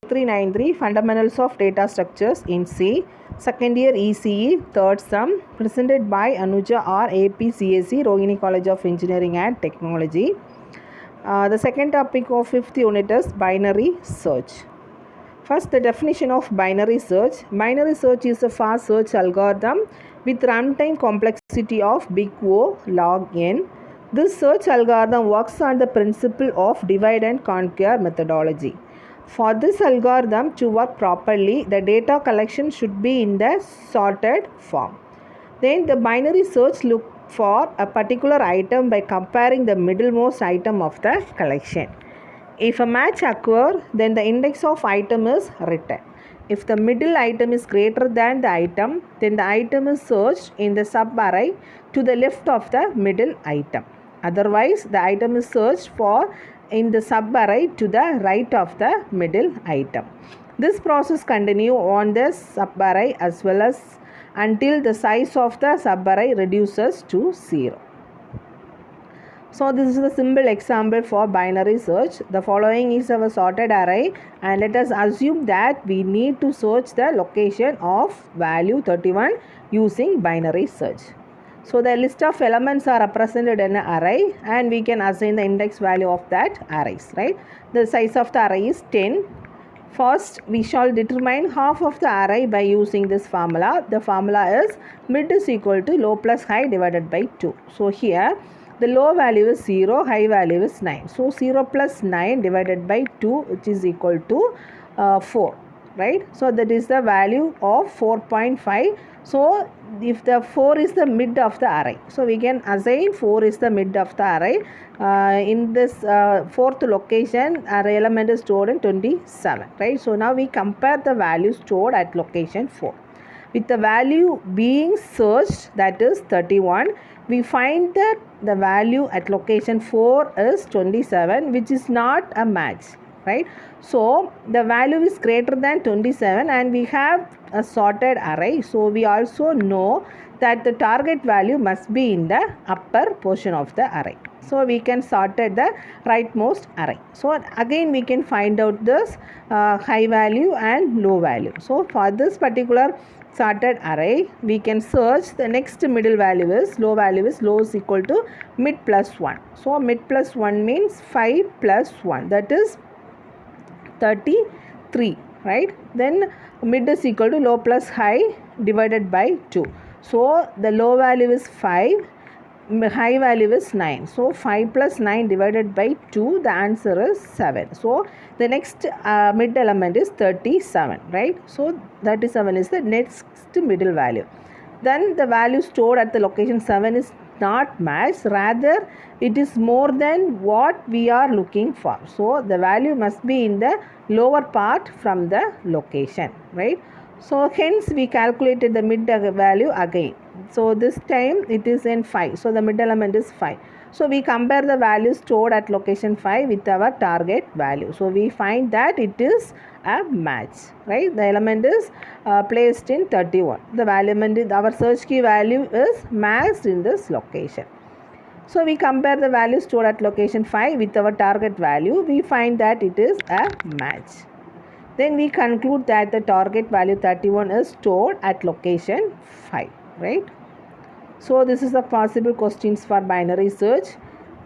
393 Fundamentals of Data Structures in C, second year ECE, third sum, presented by Anuja R. APCSE, Rohini College of Engineering and Technology. The second topic of fifth unit is binary search. First, the definition of binary search. Binary search is a fast search algorithm with runtime complexity of big O log n. This search algorithm works on the principle of divide and conquer methodology. For this algorithm to work properly, the data collection should be in the sorted form. Then the binary search looks for a particular item by comparing the middlemost item of the collection. If a match occurs, then the index of item is written. If the middle item is greater than the item, then the item is searched in the sub-array to the left of the middle item. Otherwise, the item is searched for in the sub-array to the right of the middle item. This process continues on the sub-array as well as until the size of the sub-array reduces to 0. So this is a simple example for binary search. The following is our sorted array, and let us assume that we need to search the location of value 31 using binary search. So the list of elements are represented in an array, and we can assign the index value of that arrays, right? The size of the array is 10. First, we shall determine half of the array by using this formula. The formula is mid is equal to low plus high divided by 2. So here, the low value is 0, high value is 9. So 0 plus 9 divided by 2, which is equal to 4, right? So that is the value of 4.5. So if the 4 is the mid of the array, so we can assign 4 is the mid of the array. In this fourth location, our element is stored in 27, right? So now we compare the value stored at location 4. With the value being searched, that is 31, we find that the value at location 4 is 27, which is not a match, right? So the value is greater than 27 and we have a sorted array. So we also know that the target value must be in the upper portion of the array. So we can sort at the rightmost array. So again we can find out this high value and low value. So for this particular sorted array, we can search the next middle value is low is equal to mid plus 1. So mid plus 1 means 5 plus 1, that is 33, right? Then mid is equal to low plus high divided by 2. So the low value is 5, high value is 9. So 5 plus 9 divided by 2, the answer is 7. So the next mid element is 37, right? So 37 is the next middle value. Then the value stored at the location 7 is not matched, rather it is more than what we are looking for. So the value must be in the lower part from the location, right? So hence we calculated the mid value again. So this time it is in 5. So the mid element is 5. So we compare the value stored at location 5 with our target value. So we find that it is a match, right? The element is placed in 31. The element is, our search key value is matched in this location. So we compare the value stored at location 5 with our target value. We find that it is a match. Then we conclude that the target value 31 is stored at location 5, right? So this is the possible questions for binary search.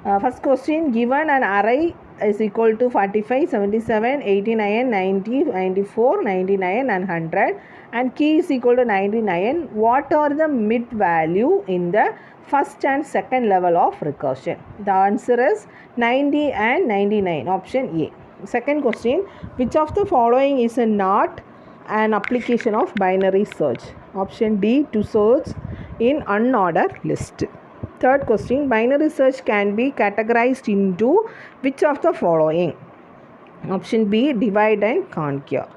First question, given an array is equal to 45, 77, 89, 90, 94, 99 and 100 and key is equal to 99. What are the mid value in the first and second level of recursion? The answer is 90 and 99, option A. Second question, which of the following is not an application of binary search? Option D, to search in unordered list. Third question, binary search can be categorized into which of the following? Option B, divide and conquer.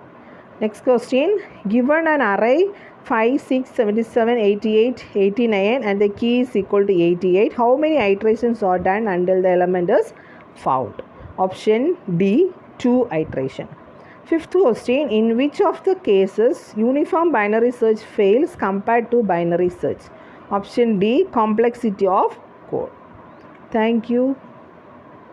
Next question, given an array 5, 6, 77, 88, 89 and the key is equal to 88, how many iterations are done until the element is found? Option D, 2 iteration. Fifth question, in which of the cases uniform binary search fails compared to binary search? Option D, complexity of code. Thank you.